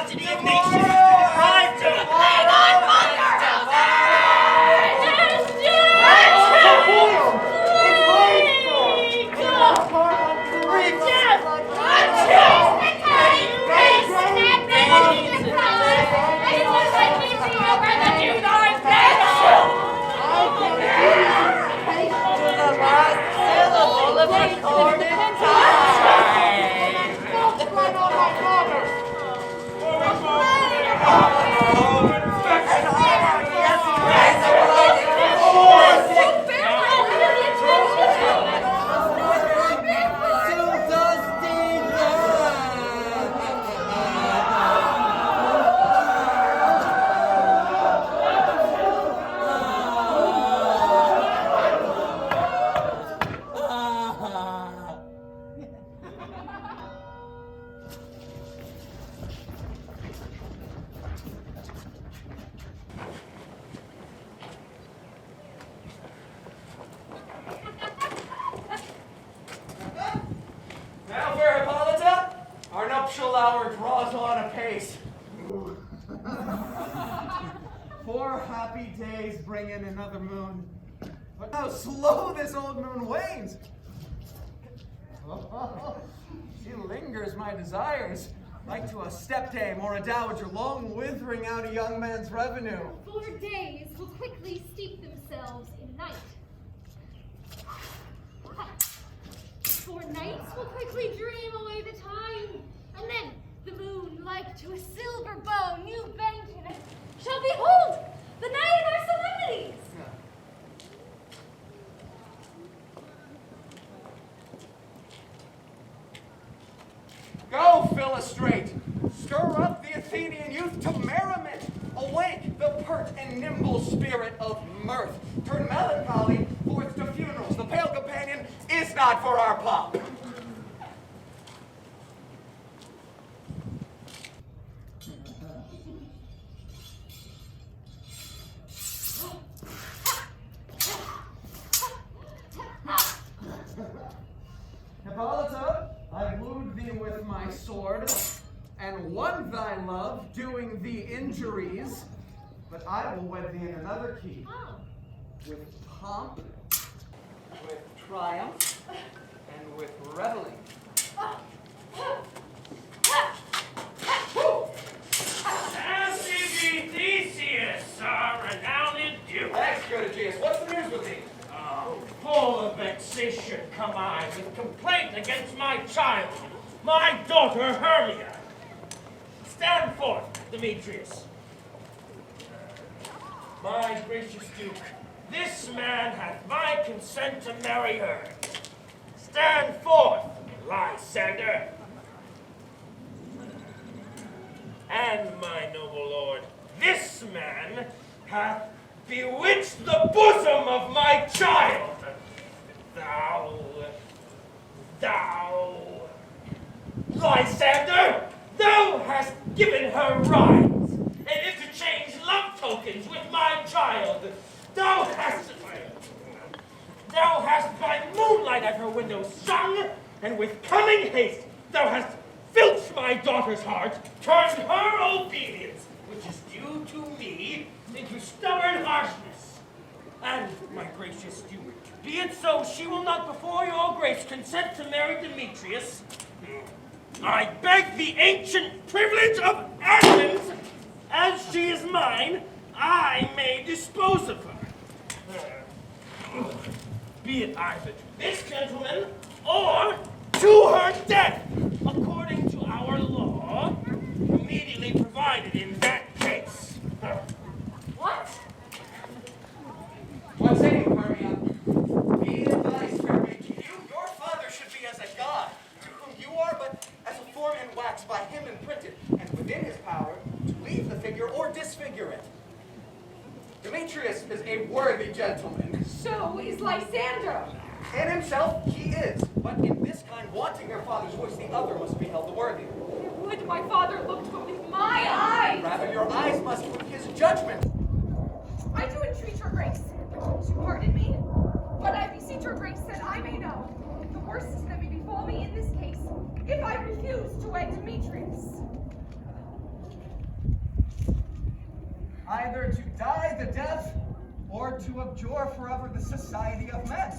custody of nations, deprived of Hang on, Bunker! Now, fair Hippolyta, our nuptial hour draws on apace. 4 happy days bring in another moon. But how slow this old moon wanes. She lingers my desires, like to a stepdame or a dowager long withering out a young man's revenue. 4 days will quickly steep themselves in night. 4 nights will quickly dream away the time, and then the moon, like to a silver bow, new bent in it, shall behold the night of our solemnities. Go, Philostrate! Stir up the Athenian youth to merriment! Awake the pert and nimble spirit of mirth! Turn melancholy forth to funerals! The pale companion is not for our pomp! Hippolyta, I wooed thee with my sword, and won thy love, doing thee injuries, but I will wed thee in another key. Oh. With pomp, with triumph, and with reveling. Theseus, our renowned duke. Thanks, good Aegeus. What's the news with thee? Full of vexation come I with complaint against my child, my daughter Hermia. Stand forth, Demetrius. My gracious duke, this man hath my consent to marry her. Stand forth, Lysander. And my noble lord, this man hath bewitched the bosom of my child. Thou, Lysander, thou hast given her rides, and interchanged love tokens with my child. Thou hast by moonlight at her window sung, and with cunning haste thou hast filched my daughter's heart, turned her obedience, which is due to me, into stubborn harshness. And, my gracious duke, be it so she will not before your grace consent to marry Demetrius, I beg the ancient privilege of Athens, as she is mine, I may dispose of her. Be it either to this gentleman, or to her death, according to our law, immediately provided in that case. What? What say you, Hermia? Be advised, Hermia, to you, your father should be as a god, to whom you are but as a form in wax by him imprinted, and within his power to leave the figure or disfigure it. Demetrius is a worthy gentleman. So is Lysander. In himself, he is, but in this kind, wanting their father's voice, the other must be held the worthier. Would my father look to it with my eyes? Rather, your eyes must look his judgment. I do entreat your grace to pardon me, but I beseech your grace that I may know the worst that may befall me in this case, if I refuse to wed Demetrius. either to die the death or to abjure forever the society of men.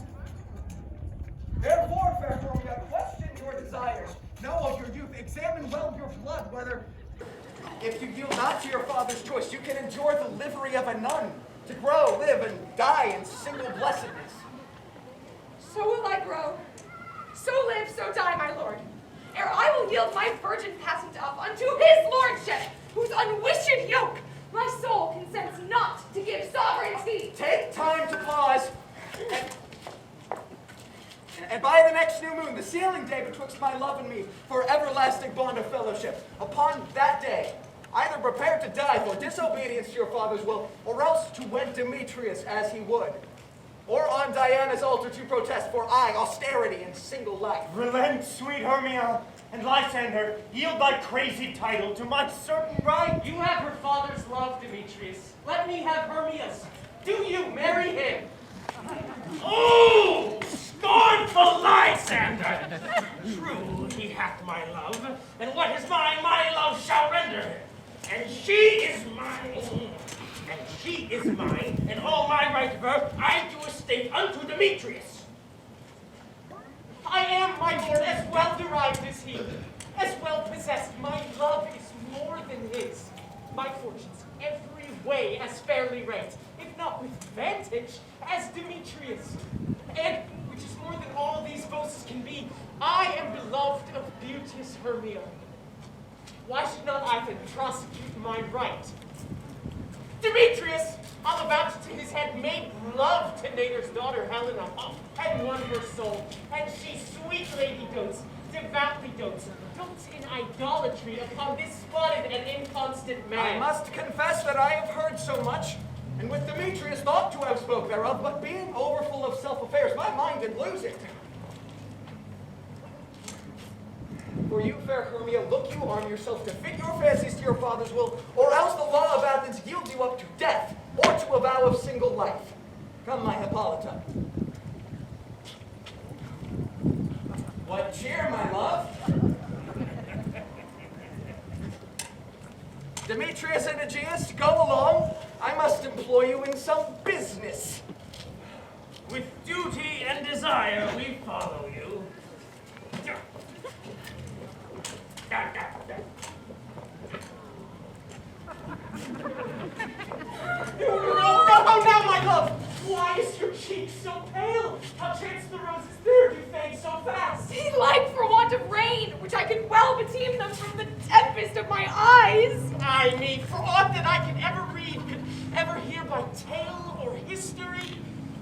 Therefore, fair Hermia, question your desires. Know of your youth, examine well your blood, whether, if you yield not to your father's choice, you can endure the livery of a nun, to grow, live, and die in single blessedness. So will I grow, so live, so die, my lord, ere I will yield my virgin patent up unto his lordship, whose unwished yoke my soul consents not to give sovereignty. Take time to pause, and by the next new moon, the sealing day betwixt my love and me, for everlasting bond of fellowship, upon that day, either prepare to die for disobedience to your father's will, or else to wed Demetrius as he would, or on Diana's altar to protest for austerity and single life. Relent, sweet Hermia, and Lysander, yield thy crazy title to my certain right. You have her father's love, Demetrius. Let me have Hermia's. Do you marry him? Oh, scornful Lysander! True, he hath my love, and what is mine, my love shall render him. And she is mine, and all my right of her I do estate unto Demetrius. I am, my lord, as well derived as he, as well possessed. My love is more than his. My fortunes every way as fairly ranked, if not with vantage, as Demetrius. And, which is more than all these boasts can be, I am beloved of beauteous Hermia. Why should not I then prosecute my right? Demetrius, on the voucher to his head, made love to Nader's daughter Helena, and won her soul. And she, sweet lady, devoutly dotes in idolatry upon this spotted and inconstant man. I must confess that I have heard so much, and with Demetrius not to have spoke thereof, but being overfull of self-affairs, my mind did lose it. For you, fair Hermia, look you arm yourself to fit your fancies to your father's will, or else the law of Athens yields you up to death, or to a vow of single life. Come, my Hippolyta. What cheer, my love? Demetrius and Aegeus, go along. I must employ you in some business. With duty and desire we follow you. No, now, my love! Why is your cheek so pale? How chance the roses there do fade so fast? He lied for want of rain, which I could well beteem them from the tempest of my eyes. I mean, for aught that I can ever read, could ever hear by tale or history,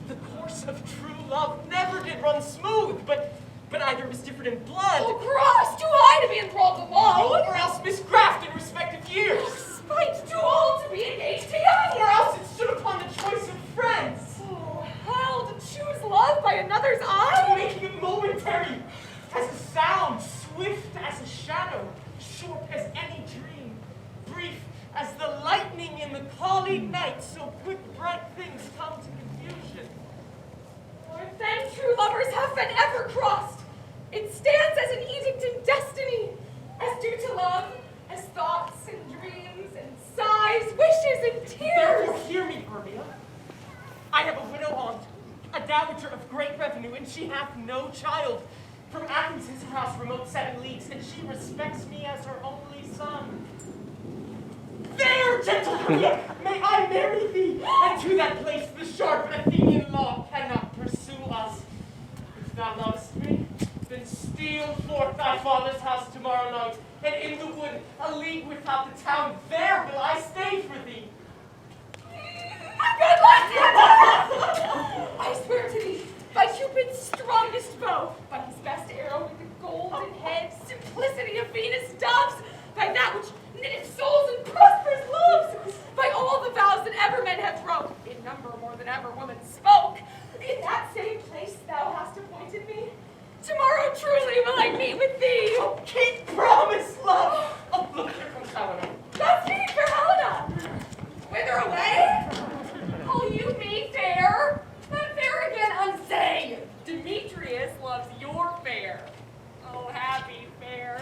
the course of true love never did run smooth, but either was different in blood, Oh, cross, too high to be enthralled to love, or else misgraft in respective years, spite too old to be engaged to young, or else it stood upon the choice of friends. Oh, hell, to choose love by another's To eye? make it momentary, as a sound, swift as a shadow, short as any dream, brief as the lightning in the colleague night, so quick bright things come to confusion. Or if then true lovers have been ever crossed, it stands as an edict in destiny, as due to love, as thoughts and dreams and sighs, wishes and tears. Therefore hear me, Hermia. I have a widow aunt, a dowager of great revenue, and she hath no child. From Athens his house remote 7 leagues, and she respects me as her only son. There, gentle Hermia, may I marry thee, and to that place the sharp Athenian law cannot pursue us. If thou lovest me, then steal forth thy father's house tomorrow night, and in the wood, a league without the town, there will I stay for thee. Good luck, I swear to thee, by Cupid's strongest bow, by his best arrow with the golden head, simplicity of Venus' doves, by that which knitted souls and prosperous loves, by all the vows that ever men have broke, in number more than ever woman spoke, in that same place thou hast appointed me, tomorrow truly will I meet with thee. Oh, keep promise, love! Oh, look, here comes Helena. That's me, fair Helena. Whither away? Call you me fair? But fair again unsay. Demetrius loves your fair. Oh, happy fair.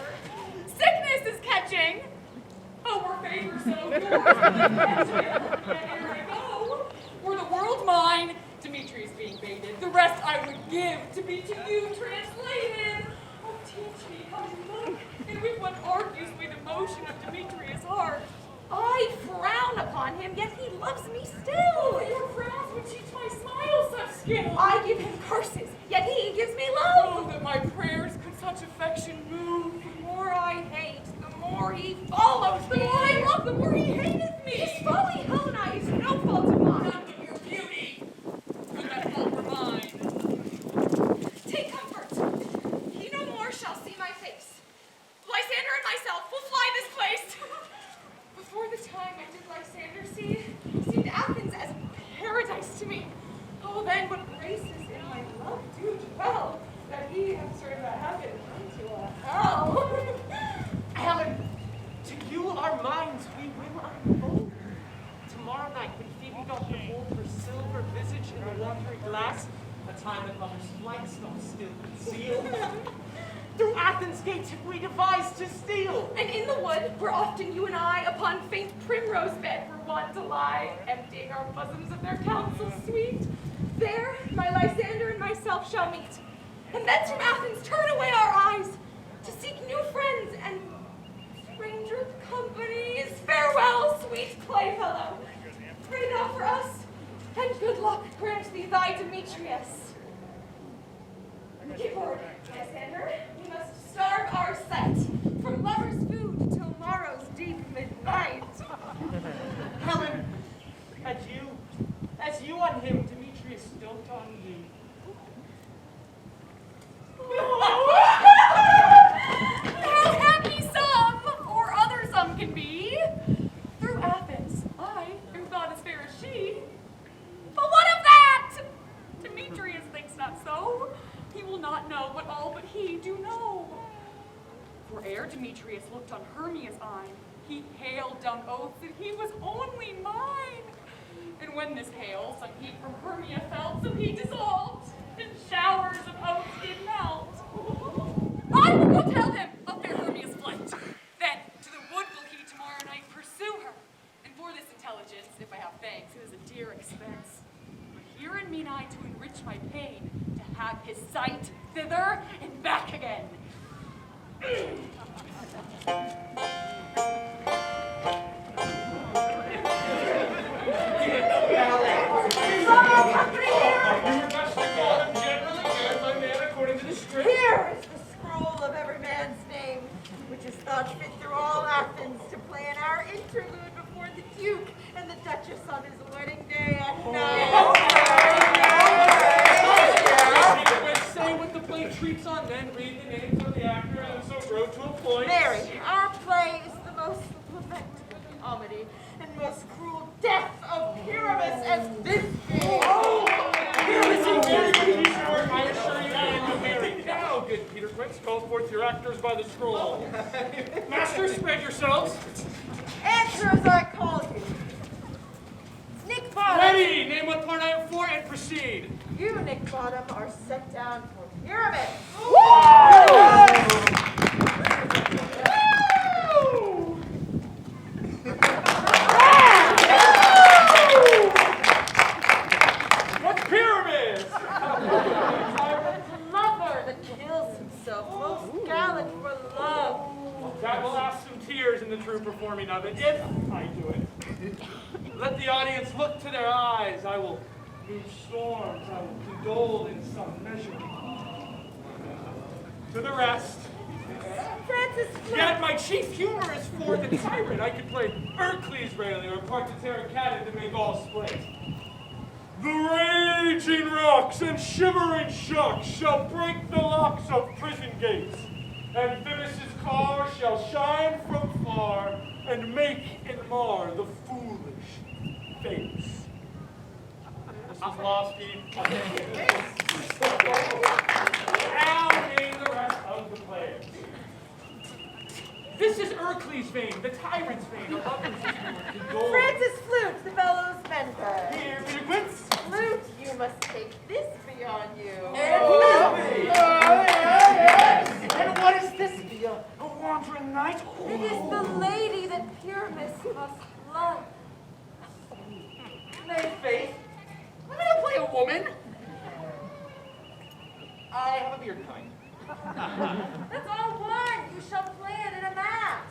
Sickness is catching. So yours, and here you go. Were the world mine, Demetrius being baited, the rest I would give to be to you translated. Oh, teach me how to look, and with what argues me the motion of Demetrius' heart. I frown upon him, yet he loves me still. Oh, your frowns would teach my smile such skill. I give him curses, yet he gives me love. Oh, that my prayers could such affection move. The more I hate, the more he follows me. The more I love, the more he hateth me. His folly, Helena, is no fault of mine. Not but your beauty, and that fault were mine. Take comfort. He no more shall see my face. Lysander and myself will fly this place. Before the time I did Lysander see, seemed Athens as paradise to me. Oh, then what graces in my love do dwell, that he have turned the heaven into a hell. Helen, to you our minds we will unfold. Tomorrow night, when Phoebe doth behold her silver visage in the watery glass, a time that lovers' flights doth still conceal. Through Athens' gates have we devised to steal. And in the wood, where often you and I upon faint primrose bed were wont to lie, emptying our bosoms of their counsels sweet, there my Lysander and myself shall meet. And thence from Athens turn away our eyes, to seek new friends and stranger companies. Farewell, sweet playfellow. Pray thou for us, and good luck grant thee thy Demetrius. Give word, Lysander. We must starve our sight, from lovers' food till morrow's deep midnight. Helen, as you on him, Demetrius dote on you. How happy some, or other some can be. Through Athens, I am thought as fair as she. But what of that? Demetrius thinks not so. He will not know what all but he do know. For ere Demetrius looked on Hermia's eye, he hailed down oath that he was only mine. And when this hail some heat from Hermia felt, so he dissolved, and showers of oaths did melt. I will go tell him of fair Hermia's flight. Then to the wood will he tomorrow night pursue her. And for this intelligence, if I have thanks, it is a dear expense. But herein mean I to enrich my pain, to have his sight thither and back again. Here is the scroll of every man's name, which is thought fit through all Athens to play in our interlude before the Duke and the Duchess on his wedding day at night. Say what the play treats on, then read the names of the actor, and so grow to a point. Mary, our play is the most lamentable comedy and most cruel death of Pyramus as this be. Pyramus is very good piece of work, I assure you, and Mary. Now, good Peter Quince, call forth your actors by the scroll. Masters, spread yourselves. Answer as I call you. Nick Bottom. Ready! Name what part I am for and proceed. You, Nick Bottom, are set down for Pyramus. What's Pyramus? Tyrant lover that kills himself, most gallant for love. That will ask some tears in the true performing of it, if I do it. Let the audience look to their eyes. I will move storms. I will condole in some measure. To the rest. Francis Yet my chief humor is for the tyrant. I could play Ercles Rayleigh or part to Terracatta to make all split. The raging rocks and shivering shocks shall break the locks of prison gates, and Phoebus' car shall shine from far and make and mar the foolish fates. This is lofty. Now name the rest of the players. This is Ercles' vein, the tyrant's vein, or others who condole. Francis Flute, the bellows mender. Here, Peter Quince. Flute, you must take this beyond you. And what is this, Via? A wandering knight? It is the lady that Pyramus must love. Nay, Faith, let me not play a woman. I have a beard kind. That's all one. You shall play it in a mask.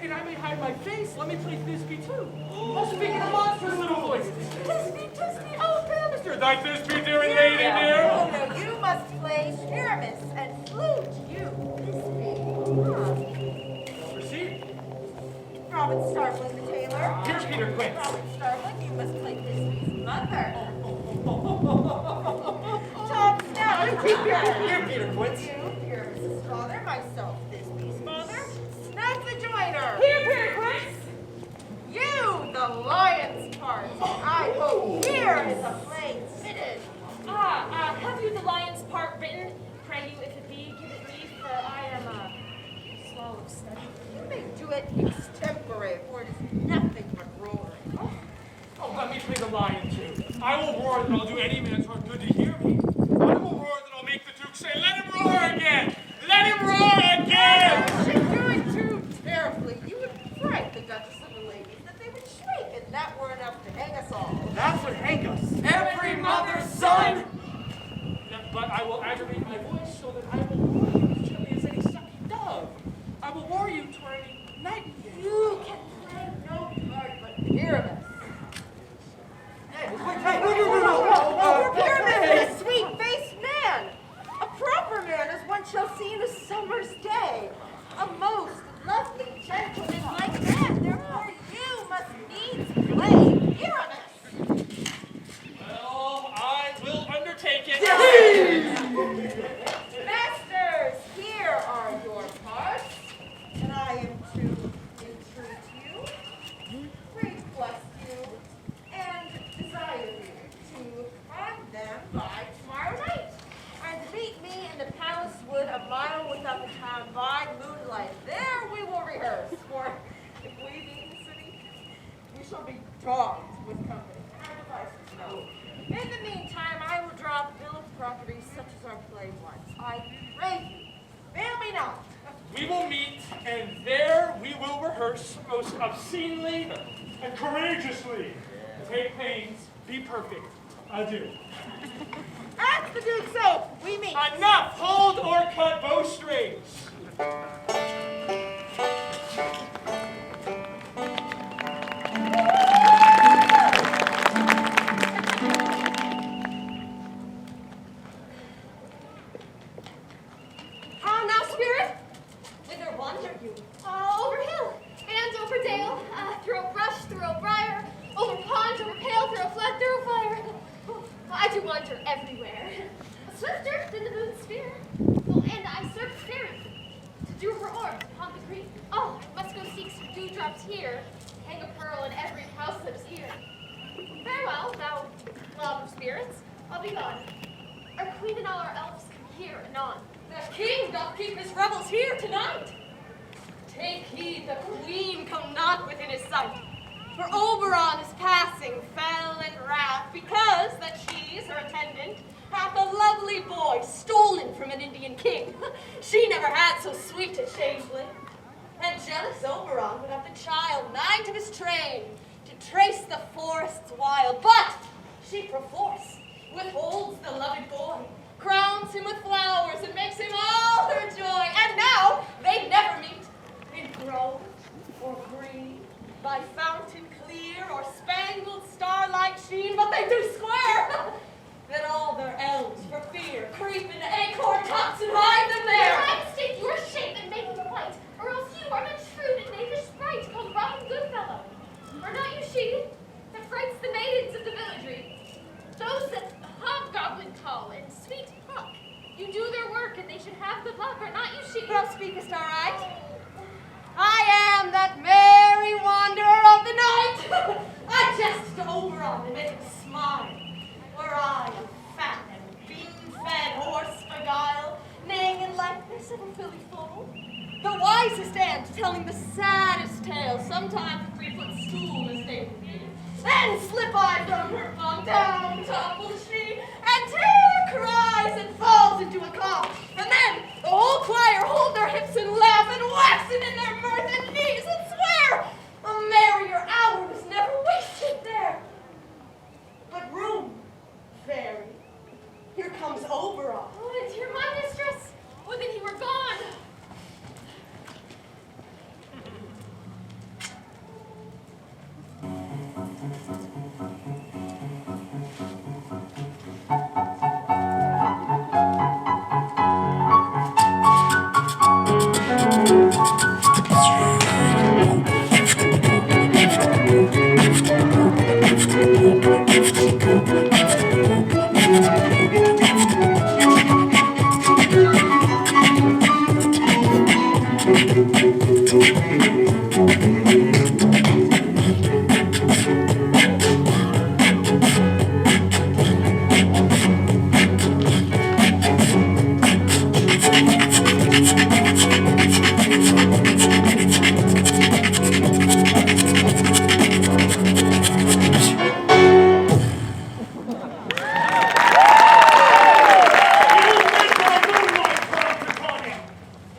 And I may hide my face. Let me play Thisbe too. I'll speak in a monstrous little voice. Thisbe, oh, Mr. Thy Thisbe, dear and lady dear. Oh, no, you must play Sheremus and flute. You, Thisbe. Proceed. Robin Starveling the tailor. Here's Peter Quince. Robin Starveling, you must play Thisbe's mother. Tom Snout, Here, Peter Quince. you, Sheremus's father, myself, Thisbe's mother. Snap the joiner. Here, Peter Quince. You, the lion's part. I hope here is a play fitted. Have you the lion's part written? Pray you, if it be, give it me, for I am slow of study. You may do it extempore, for it is nothing but roaring. Oh, let me play the lion too. I will roar that I'll do any man's heart good to hear me. I will roar that I'll make the Duke say, let him roar again! Let him roar again! You should do it too terribly. You would fright the Duchess of the Ladies that they would shriek, and that were enough to hang us all. That would hang us. Every mother's son. But I will aggravate my voice so that I will roar you as gently as any sucky dove. I will roar you to any nightingale. You can play no part but Pyramus. Pyramus is a sweet-faced man. A proper man as one shall see in a summer's day. A most lovely gentleman-like man. Therefore you must needs play Pyramus. Well, I will undertake it. Masters, here are your parts, and I am to entreat you, request you, and desire you to find them by tomorrow night, and meet me in the palace wood a mile without the town by moonlight. There we will rehearse, for if we be in the city, we shall be dogged with company. Our devices, no. In the meantime, I will draw a bill of properties such as our play wants. I pray you, fail me not. We will meet, and there we will rehearse most obscenely and courageously. Take pains, be perfect. Adieu. At the Duke's oath, we meet. Enough! Hold or cut bowstrings. How now, spirit? Whither wander you? Over hill and over dale, through a brush, through a briar, over pond, over pale, through a flood, through a fire. I do wander everywhere. Swifter than the moon's sphere. Oh, and I serve fairy to do her orbs upon the green. Oh, I must go seek some dewdrops here, hang a pearl in every cowslip's ear. Farewell, thou love of spirits. I'll be gone. Our queen and all our elves come here anon. The king doth keep his rebels here tonight. Take heed the queen come not within his sight. For Oberon is passing fell in wrath, because that she, her attendant, hath a lovely boy stolen from an Indian king. She never had so sweet a changeling. And jealous Oberon would have the child nigh to his train, to trace the forests wild. But she perforce withholds the loved boy, crowns him with flowers, and makes him all her joy. And now they never meet in grove or green, by fountain clear or spangled starlight sheen, but they do square. Then all their elves for fear creep into acorn tops and hide them there. I mistake your shape and make you white, or else you are the shrewd and knavish sprite called Robin Goodfellow. Are not you she that frights the maidens of the villagery? Those that hobgoblin call and sweet hook. You do their work and they should have good luck, are not you she? Thou speakest aright. I am that merry wanderer of the night. I jest to Oberon and make him smile, where I am fat and bean-fed horse beguile, neighing in likeness of a filly foal. The wisest aunt telling the saddest tale, sometimes a 3-foot stool mistake with me. Then slip I from her palm, down topples she, and tear cries and falls into a cough. And then the fasten in their mirth and knees and swear a merrier hour was never wasted there. But room, fairy. Here comes Oberon. Oh, and you're my mistress. Would that he were gone.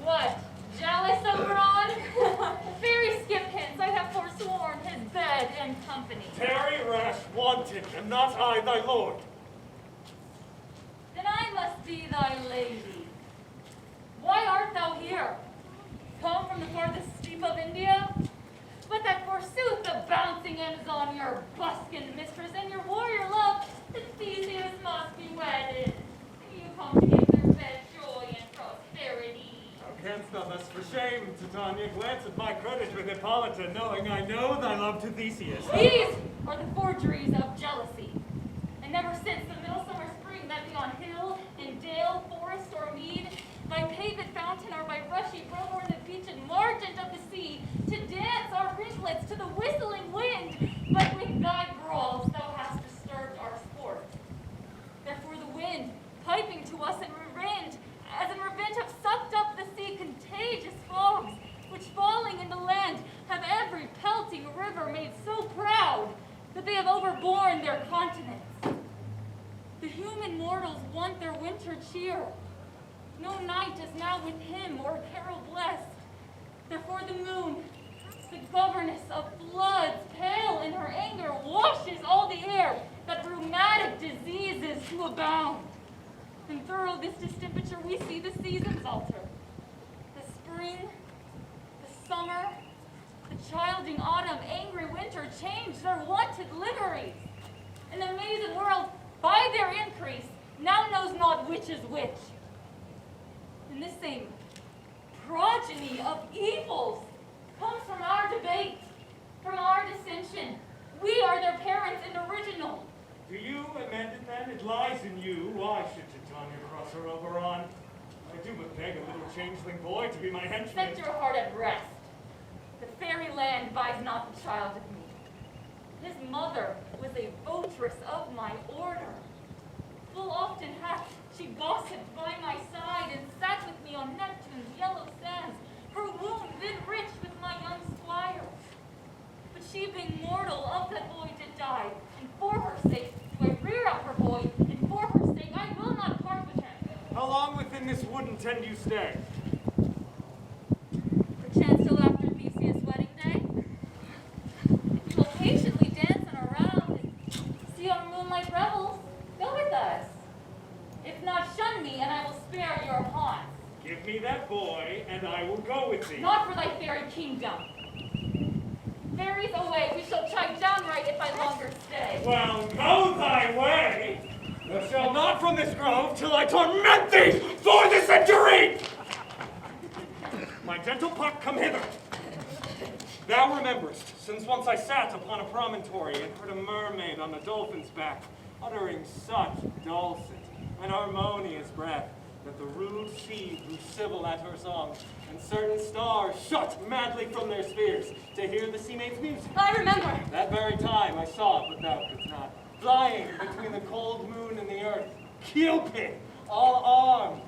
What? Jealous, Oberon? Fairy Skipkins, I have forsworn his bed and company. Tarry rash wanted, and not I thy lord. Then I must be thy lady. Why art thou here? Come from the farthest steep of India? But that forsooth the bouncing ends on your buskin mistress and your warrior love, the Theseus must be wedded. You come to give their bed joy and prosperity. Thou canst not thus for shame, Titania, glance at my credit with Hippolyta, knowing I know thy love to Theseus. These are the forgeries of jealousy. And never since the midsummer spring that beyond hill and dale, forest or mead, by paved fountain or by rushy grove or the beach and margent of the sea, to dance our ringlets to the whistling wind, but with thy brawls thou hast disturbed our sport. Therefore the wind, piping to us in revenge, as in revenge have sucked up the sea contagious fogs, which falling in the land have every pelting river made so proud that they have overborne their continents. The human mortals want their winter cheer. No night is now with him or carol blessed. Therefore the moon, the governess of floods, pale in her anger, washes all the air that rheumatic diseases to abound. And through this distemperature we see the seasons alter. The spring, the summer, the childing autumn, angry winter change their wonted liveries. And the amazing world, by their increase, now knows not which is which. And this same progeny of evils comes from our debate, from our dissension. We are their parents and original. Do you amend it then? It lies in you. Why should Titania cross her Oberon? I do but beg a little changeling boy to be my henchman. Set your heart at rest. The fairy land buys not the child of me. His mother was a votress of my order. Full often hath she gossiped by my side and sat with me on Neptune's yellow sands, her wound then rich with my young squire. But she being mortal of that boy did die, and for her sake do I rear up her boy, and for her sake I will not part with him. How long within this wood intend you stay? Perchance till after Theseus' wedding day. If you will patiently dance and around and see our moonlight revels, go with us. If not, shun me, and I will spare your haunts. Give me that boy, and I will go with thee. Not for thy fairy kingdom. Fairies away, we shall chide downright if I longer stay. Well, go thy way. Thou shalt not from this grove till I torment thee for the century. My gentle Puck, come hither. Thou rememberest, since once I sat upon a promontory and heard a mermaid on a dolphin's back, uttering such dulcet and harmonious breath, that the rude sea grew civil at her song, and certain stars shot madly from their spheres to hear the sea maid's music. I remember. That very time I saw it, but thou couldst not. Flying between the cold moon and the earth, Cupid, all armed,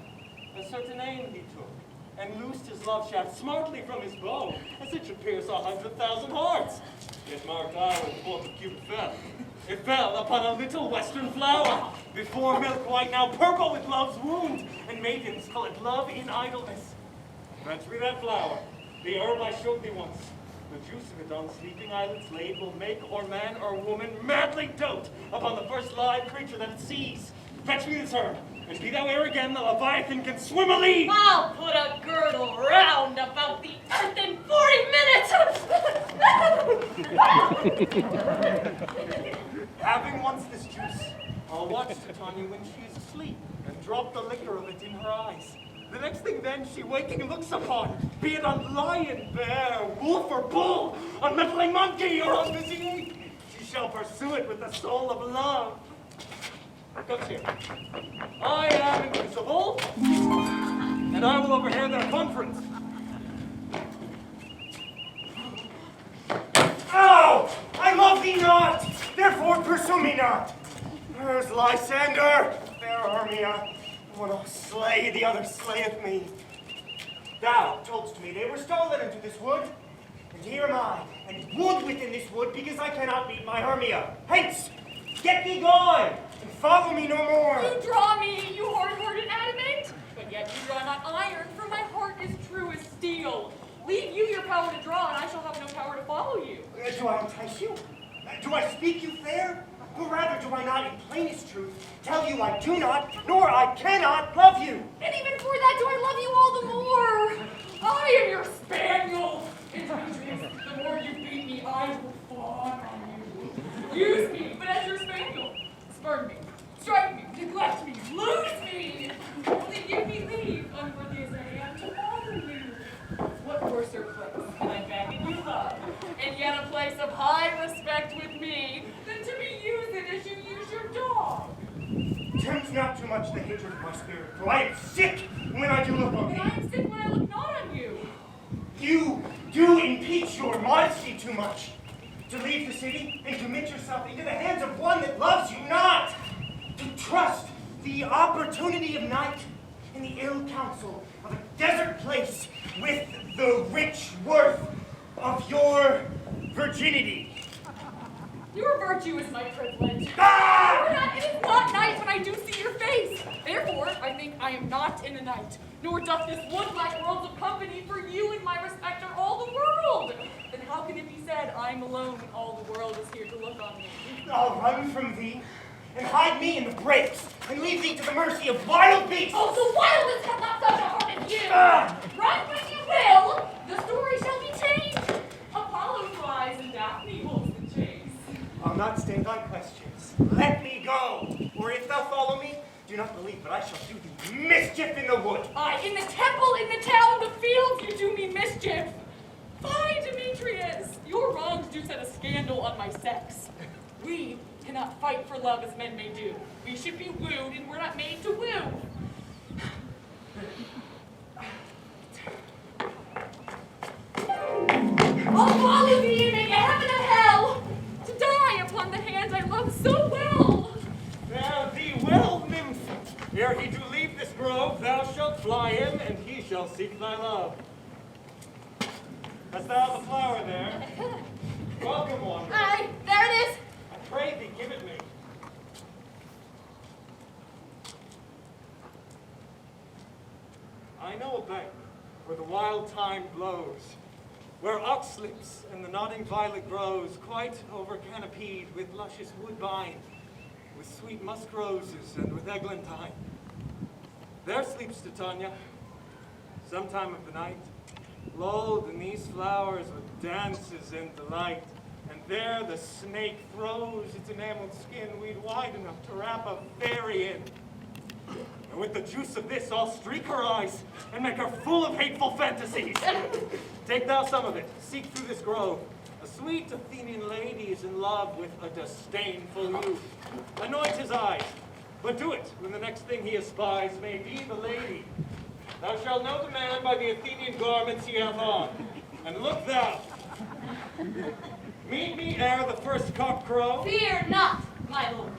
a certain aim he took, and loosed his love shaft smartly from his bow, as it should pierce 100,000 hearts. Yet marked I when the bolt of Cupid fell. It fell upon a little western flower, before milk white, now purple with love's wound, and maidens call it love in idleness. Fetch me that flower, The herb I showed thee once. The juice of it on sleeping eyelids laid will make or man or woman madly dote upon the first live creature that it sees. Fetch me this herb, and be thou ere again the Leviathan can swim a league. I'll put a girdle round about the earth in 40 minutes! Having once this juice, I'll watch Titania when she is asleep, and drop the liquor of it in her eyes. The next thing then she waking looks upon, be it on lion, bear, wolf, or bull, on meddling monkey, or on busy, she shall pursue it with the soul of love. Comes here. I am invisible, and I will overhear their conference. Ow! I love thee not, therefore pursue me not. There's Lysander, fair Hermia. One I'll slay, the other slayeth me. Thou toldst me they were stolen into this wood, and here am I, and wood within this wood, because I cannot meet my Hermia. Hence, get thee gone, and follow me no more. You draw me, you hard-hearted adamant, but yet you draw not iron, for my heart is true as steel. Leave you your power to draw, and I shall have no power to follow you. Do I entice you? Do I speak you fair? Or rather, do I not, in plainest truth, tell you I do not, nor I cannot love you? And even for that, do I love you all the more? I am your spaniel. Demetrius, the more you beat me, I will fawn on you. Use me, but as your spaniel. Spurn me, strike me, neglect me, lose me. Only give me leave, unworthy as I am, to follow you. What worser place can I beg in you love, and yet a place of high respect with me, than to be used as you use your dog? Tempt not too much the hatred of my spirit, for I am sick when I do look on And I am sick when I look not on you. You do impeach your modesty too much. To leave the city and commit yourself into the hands of one that loves you not. To trust the opportunity of night and the ill counsel of a desert place with the rich worth of your virginity. Your virtue is my privilege. Ah! It is not night when I do see your face. Therefore, I think I am not in the night, nor doth this wood like worlds of company, for you and my respect are all the world. Then how can it be said I am alone when all the world is here to look on me? I'll run from thee and hide me in the brakes and leave thee to the mercy of wild beasts. Oh, the wildest have not such a heart as you. Run when you will, the story shall be changed. Apollo flies and Daphne holds the chase. I'll not stand on questions. Let me go, or if thou follow me, do not believe that I shall do thee mischief in the wood. Aye, in the temple, in the town, the fields, you do me mischief. Fie, Demetrius! Your wrongs do set a scandal on my sex. We cannot fight for love as men may do. We should be wooed, and we're not made to woo. I'll follow thee and make a heaven of hell, to die upon the hand I love so well. Fare thee well, nymph. Ere he do leave this grove, thou shalt fly him, and he shall seek thy love. Hast thou the flower there? Welcome, wanderer. Aye, there it is. I pray thee, give it me. I know a bank where the wild thyme blows, where oxlips and the nodding violet grows, quite over canopied with luscious woodbine, with sweet musk roses and with eglantine. There sleeps Titania, sometime of the night, lulled in these flowers with dances and delight. And there the snake throws its enameled skin weed wide enough to wrap a fairy in. And with the juice of this, I'll streak her eyes and make her full of hateful fantasies. Take thou some of it, seek through this grove. A sweet Athenian lady is in love with a disdainful youth. Anoint his eyes, but do it when the next thing he espies may be the lady. Thou shalt know the man by the Athenian garments he hath on. And look thou, meet me ere the first cock crow. Fear not, my lord.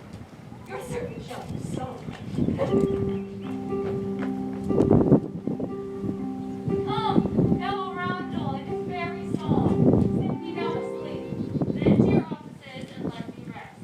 Your servant shall do so. Hello, Roundel, it is very song. Send me down to sleep. Then to your offices and let me rest.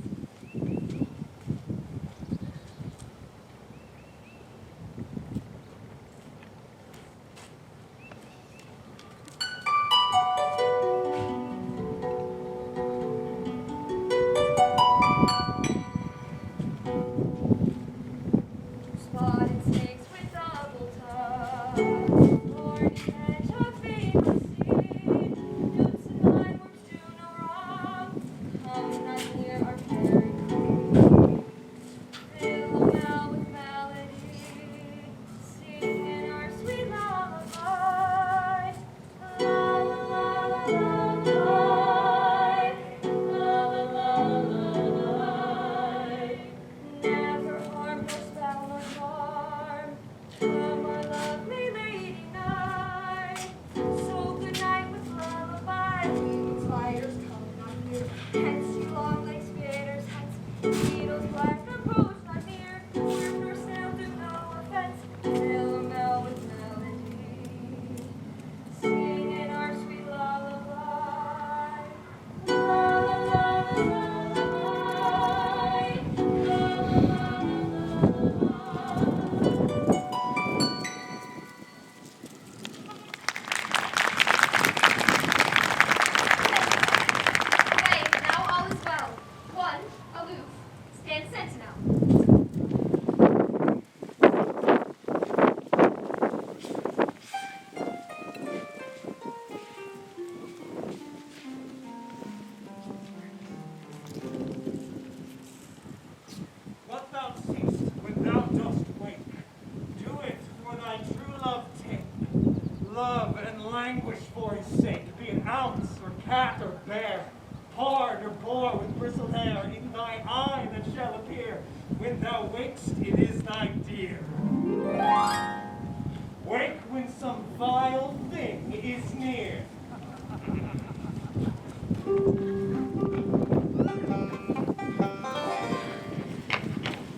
love and languish for his sake, be it ounce or cat or bear, pard or boar with bristled hair, in thy eye that shall appear. When thou wakest, it is thy dear. Wake when some vile thing is near.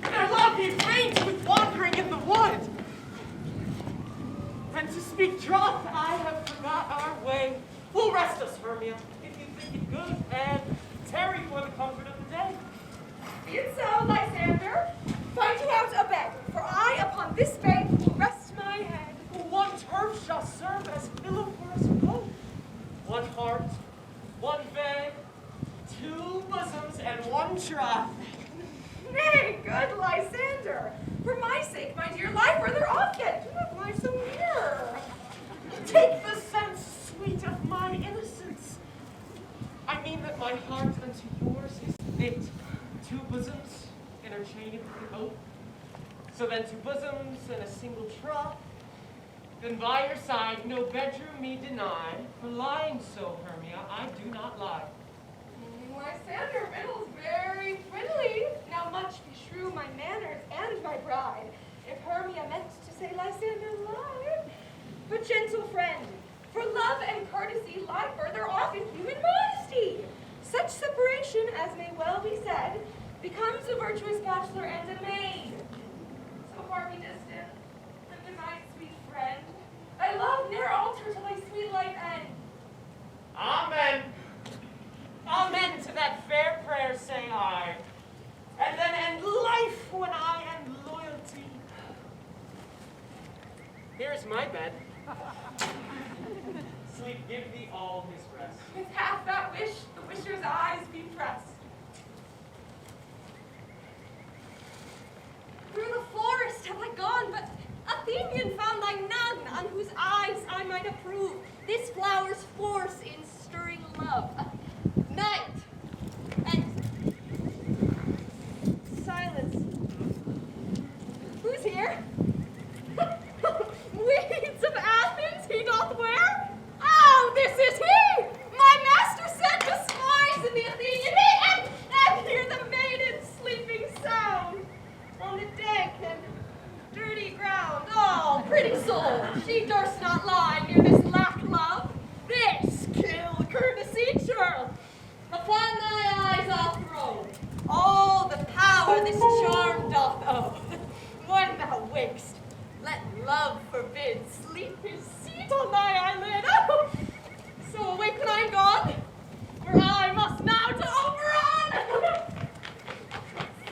Their love he faints with wandering in the wood. And to speak troth, I have forgot our way. We'll rest us, Hermia, if you think it good, and tarry for the comfort of the day. Be it so, Lysander. Find you out a bed, for I upon this bank will rest my head. One turf shall serve as pillow for us both. One heart, one bed, two bosoms, and one troth. Nay, good Lysander. For my sake, my dear, lie further off yet. Do not lie so near. Take the sense, sweet, of my innocence. I mean that my heart unto yours is knit. Two bosoms interchangeable in oath. So then two bosoms and a single troth. Then by your side no bedroom me deny. For lying so, Hermia, I do not lie. Lysander riddles very prettily. Now much beshrew my manners and my bride, if Hermia meant to say Lysander lied. But gentle friend, for love and courtesy lie further off in human modesty. Such separation, as may well be said, becomes a virtuous bachelor and a maid. So far be distant, and good night, sweet friend. I love ne'er alter till thy sweet life end. Amen. Amen to that fair prayer, say I. And then end life when I end loyalty. Here is my bed. Sleep, give thee all his rest. With half that wish, the wisher's eyes be pressed. Through the forest have I gone, but Athenian found I none on whose eyes I might approve this flower's force in stirring love. Night and silence. Who's here? Weeds of Athens he doth wear? Oh, this is he! My master sent disguise in the Athenian heat, and hear the maiden sleeping sound on the dank and dirty ground. Oh, pretty soul, she durst not lie near this lack love, this kill courtesy churl. Upon thy eyes I'll throw all the power this charm doth owe. When thou wakest, let love forbid sleep his seat on thy eyelid. Oh, so awake when I'm gone, for I must now to Oberon.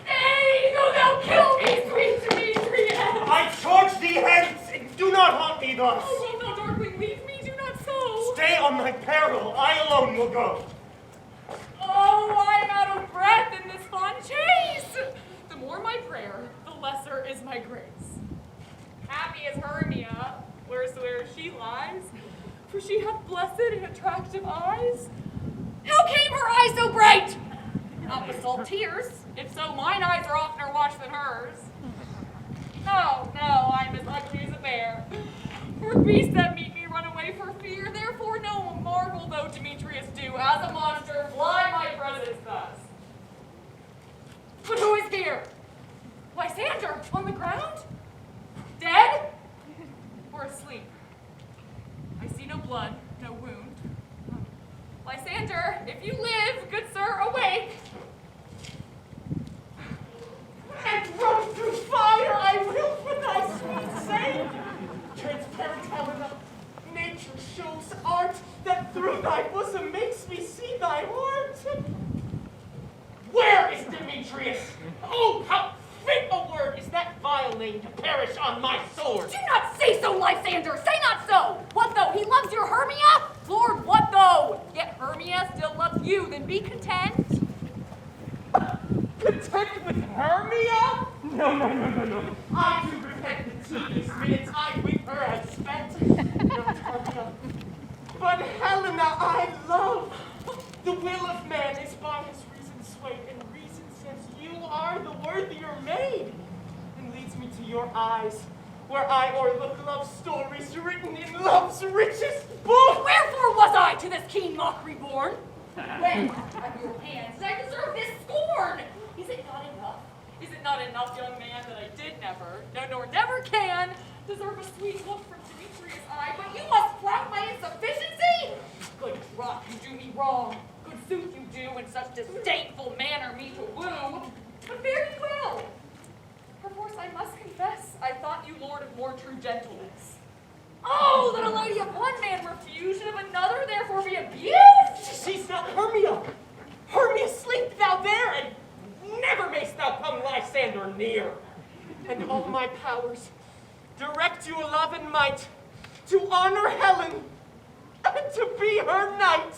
Nay, go thou kill me, sweet Demetrius! I charge thee hence, and do not haunt me thus. Oh, will no darkling leave me? Do not so. Stay on thy peril, I alone will go. Oh, I'm out of breath in this fond chase. The more my prayer, the lesser is my grace. Happy is Hermia, wheresoe'er she lies, for she hath blessed and attractive eyes. How came her eyes so bright? Not with salt tears. If so, mine eyes are oftener washed than hers. No, I'm as ugly as a bear. For beasts that meet me run away for fear, therefore no marvel though Demetrius do, as a monster, fly my presence thus. But who is here? Lysander, on the ground? Dead? Or asleep? I see no blood, no wound. Lysander, if you live, good sir, awake. And run through fire I will for thy sweet sake. Transparent Helena, nature shows art that through thy bosom makes me see thy heart. Where is Demetrius? Oh, how fit a word is that vile name to perish on my sword. Do not say so, Lysander, say not so. What though, he loves your Hermia? Lord, what though? Yet Hermia still loves you, then be content. Content with Hermia? No. I do repent the tedious minutes I with her have spent. Not Hermia, but Helena I love. The will of man is by his reason swayed, and reason says you are the worthier maid, and leads me to your eyes, where I o'erlook love stories written in love love's richest book. Wherefore was I to this keen mockery born? When at your hands did I deserve this scorn? Is it not enough? Is it not enough, young man, that I did never, no, nor never can, deserve a sweet look from Demetrius' eye, but you must flout my insufficiency? Good rock, you do me wrong. Good sooth you do in such disdainful manner me to woo. But fare ye well. Perforce I must confess, I thought you lord of more true gentleness. Oh, that a lady of one man refuse, and of another therefore be abused? She's not Hermia. Hermia, sleep thou there, and never mayst thou come Lysander near. And all my powers direct you love and might to honor Helen and to be her knight.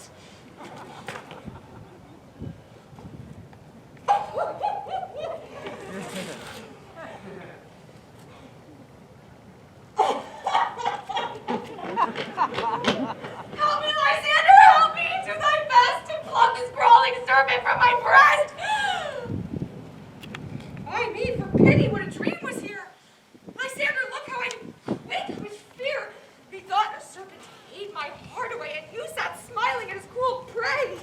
Help me, Lysander, help me! Do thy best to pluck this crawling serpent from my breast! Ay me, for pity, what a dream was here! Lysander, look how I'm quake with fear! Methought a serpent ate my heart away, and you sat smiling at his cruel prey!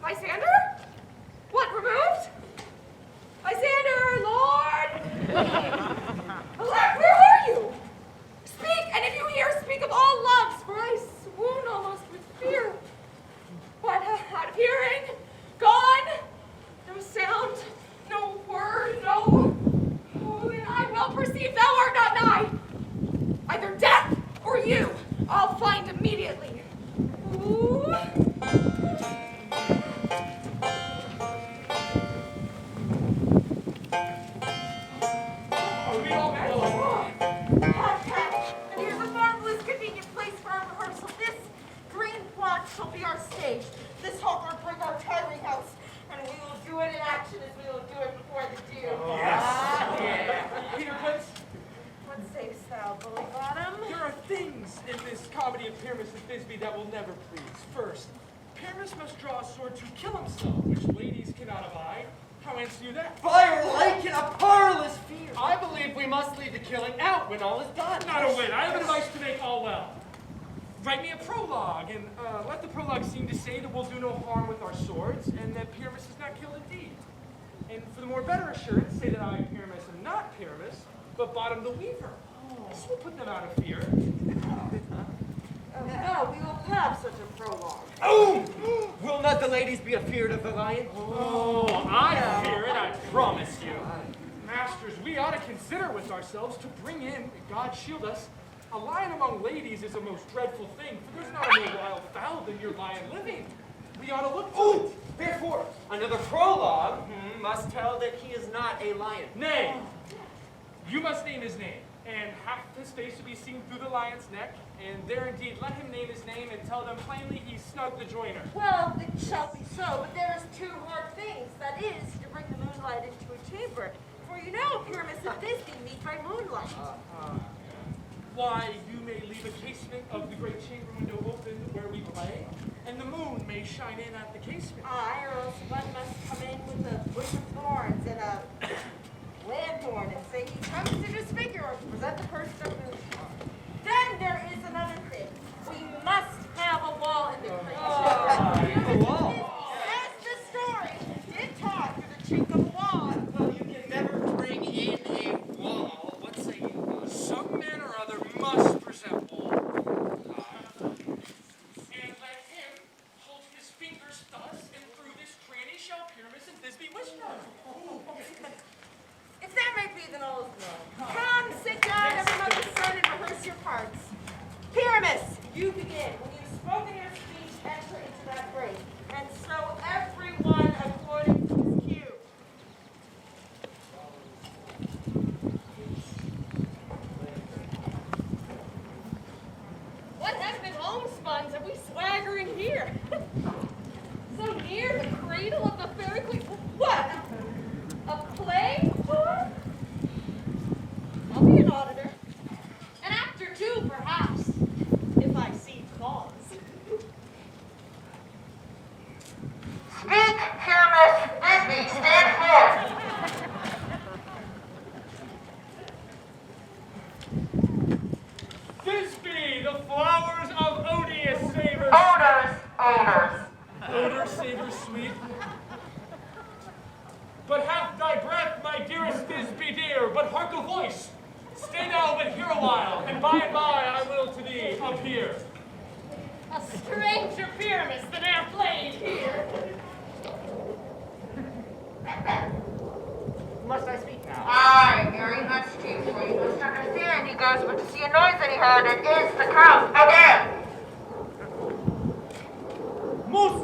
Lysander? What, removed? Lysander, Lord! Alack, where are you? Speak, and if you hear, speak of all loves, for I swoon almost with fear. But out of hearing, gone, no sound, no word, no. Oh, then I well perceive thou art not nigh. Either death or you, I'll find immediately. Ooh. Are we all met? And here's a marvelous convenient place for our rehearsal. This green plot shall be our stage. This hall will bring our tiring house, and we will do it in action as we will do it before the dew. Peter Prince, What sayest thou, Bully Bottom? there are things in this comedy of Pyramus and Thisbe that will never please. First, Pyramus must draw a sword to kill himself, which ladies cannot abide. How answer you that? Fire like in a parlous fear. I believe we must leave the killing out when all is done. Not a whit. I have advice to make all well. Write me a prologue, and let the prologue seem to say that we'll do no harm with our swords, and that Pyramus is not killed indeed. And for the more better assurance, say that I, Pyramus, am not Pyramus, but Bottom the Weaver. This will put them out of fear. No, we will have such a prologue. Oh! Will not the ladies be afeard of the lion? Oh, I fear it, I promise you. Masters, we ought to consider with ourselves to bring in, God shield us, a lion among ladies is a most dreadful thing, for there's not a more wild fowl than your lion living. We ought to look to it. Therefore, another prologue must tell that he is not a lion. Nay, you must name his name, and half his face to be seen through the lion's neck, and there indeed let him name his name and tell them plainly he's Snug the Joiner. Well, it shall be so, but there is two hard things. That is, to bring the moonlight into a chamber. For you know, Pyramus and Thisbe meet by moonlight. Why, you may leave a casement of the great chamber window open where we play, and the moon may shine in at the casement. Aye, or else one must come in with a bush of thorns and a lanthorn and say he comes to disfigure or to present the person of moon. Then there is another thing. We must have a wall in the creation. A wall? As the story did talk through the chink of a wall. Well, you can never bring in a wall. What say you? Some man or other must present wall. And let him hold his fingers thus, and through this cranny shall Pyramus and Thisbe whisper. If that may be, then all is well. Come, sit down, everyone concerned, and rehearse your parts. Pyramus, you begin. When you've spoken your speech, enter into that break. And so everyone according to his cue. What heaven homespuns are we swaggering here? So near the cradle of the fairy queen. What? A play tour? I'll be an auditor. An actor too, perhaps, if I see cause. Speak, Pyramus. Thisbe, stand forth. Thisbe, odors. Odor, savor, sweet. But hath thy breath, my dearest Thisbe dear, but hark a voice. Stay now but here a while, and by I will to thee appear. A stranger Pyramus that hath laid here. Must I speak now? Aye, very much, chiefly. You must understand, he goes but to see a noise that he heard, and is the count again. Most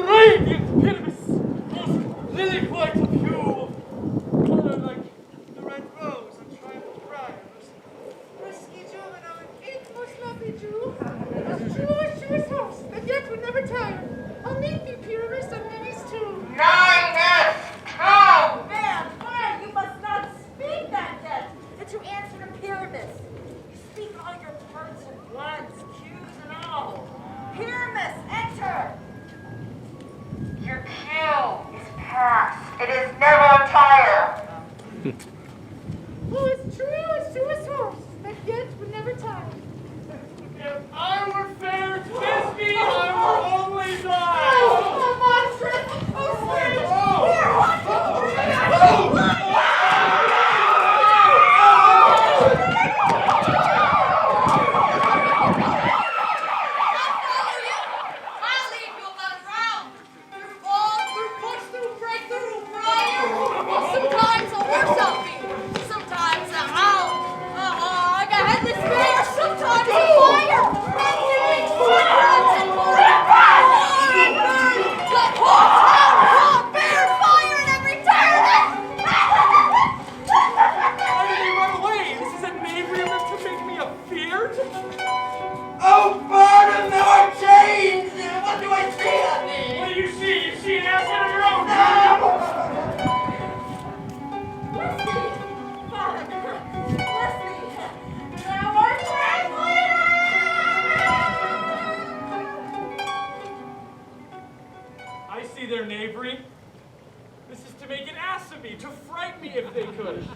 radiant Pyramus, most lily-white of hue, color like the red rose and triumphant briars. Risky juvenile, it must not be true. True horse, that yet would never tire. I'll meet thee, Pyramus, on Minnie's tomb. Nine-ness, come! Man, you must not speak that yet. That you answer to Pyramus. You speak all your parts at once, cues and all. Pyramus, enter! Your cue is past. It is never tire. Who is true as horse, that yet would never tire. If I were fair Thisbe, I were only thine. Oh, monstrous! Oh, slave! Here, what? I'll leave you about round. Through fall, through bush, through break, through briar. Sometimes a horse I'll be. Sometimes a hound. I got headless bear. Sometimes a fire. Dancing cigarettes and like horse, hound, raw, bear, fire in every turn. Why did they run away? This is a knavery meant to make me afeard? Oh, pardon, thou art changed! What do I see on thee? What do you see? You see an asset of your own. Bless thee, Father, bless thee. Thou art translator! I see their knavery. This is to make an ass of me, to fright me if they could.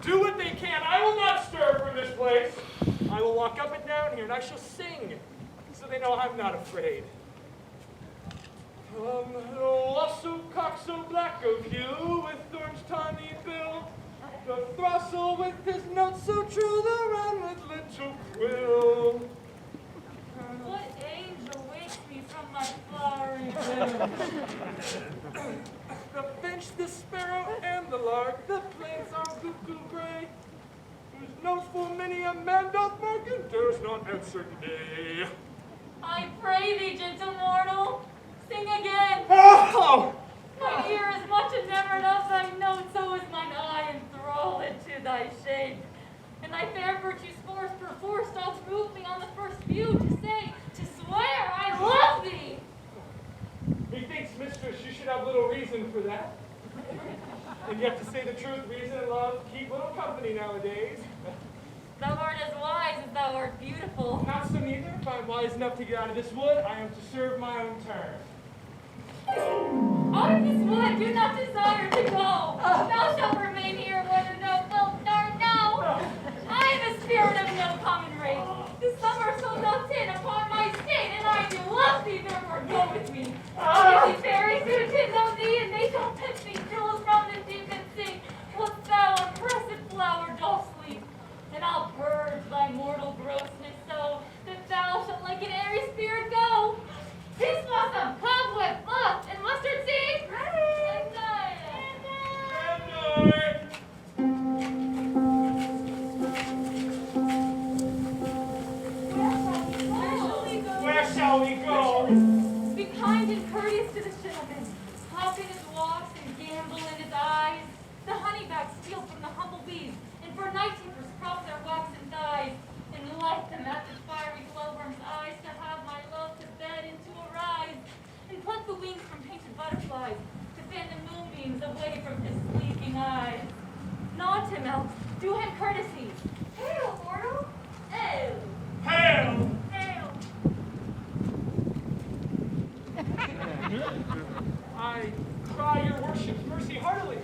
Do what they can. I will not stir from this place. I will walk up and down here, and I shall sing, so they know I'm not afraid. So cock so black of hue, with thorns tawny bill, the throstle with his notes so true, the wren with little quill. What angel wakes me from my flowery bed? The finch, the sparrow, and the lark, the plains are cuckoo gray, whose notes full many a man doth mark and dares not answer nay. I pray thee, gentle mortal, sing again. Oh! My ear is much enamored of thy note, so is mine eye enthralled into thy shape. And thy fair virtue's force perforce doth move me on the first view to say, to swear, I love thee. Methinks, mistress, you should have little reason for that. And yet, to say the truth, reason and love keep little company nowadays. Thou art as wise as thou art beautiful. Not so neither. If I'm wise enough to get out of this wood, I am to serve my own turn. Out of this wood I do not desire to go. Thou shalt remain here whether thou wilt or no. I am a spirit of no common race. The summer so doth tin upon my state, and I do love thee, therefore go with me. I'll give thee fairies who attend on thee, and they shall tempt thee till from the deep and sing, whilst thou on pressed flower dost sleep. And I'll purge thy mortal grossness so that thou shalt like an airy spirit go. Peace blossom, cobweb, fluff, and mustard seed. Ready. And Where shall we go? be kind and courteous to the gentleman. Hop in his walks and gamble in his eyes. The honeybags steal from the humble bees, and for night keepers crop their waxen dyes, and light them at the fiery glowworm's eyes to have my love to bed and to arise, and pluck the wings from painted butterflies to fan the moonbeams away from his sleeping eyes. Nod him else, do him courtesy. Hail, mortal! Hail! Hail! Hail! I cry your worship's mercy heartily.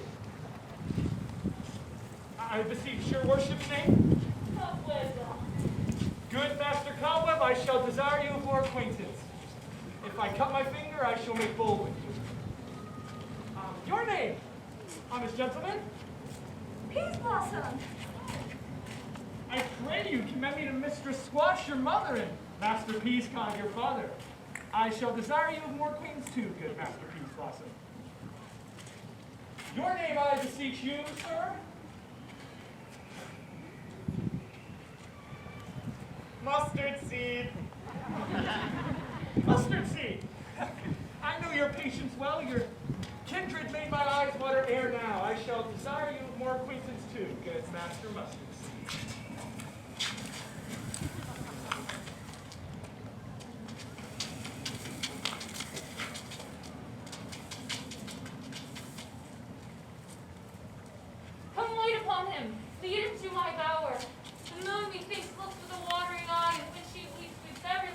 I beseech your worship's name. Cobweb. Good Master Cobweb, I shall desire you for acquaintance. If if I cut my finger, I shall make bold with you. Your name, honest gentleman? Peas Blossom. I pray you commend me to Mistress Squash, your mother, and Master Peascod, your father. I shall desire you of more queens too, good Master Peas Blossom. Your name, I beseech you, sir? Mustard seed. Mustard seed. I know your patience well. Your kindred made my eyes water ere now. I shall desire you of more acquaintance too, good Master Mustard seed. Come light upon him, lead him to my bower. The moon, methinks, looks with a watering eye, as when she weeps with every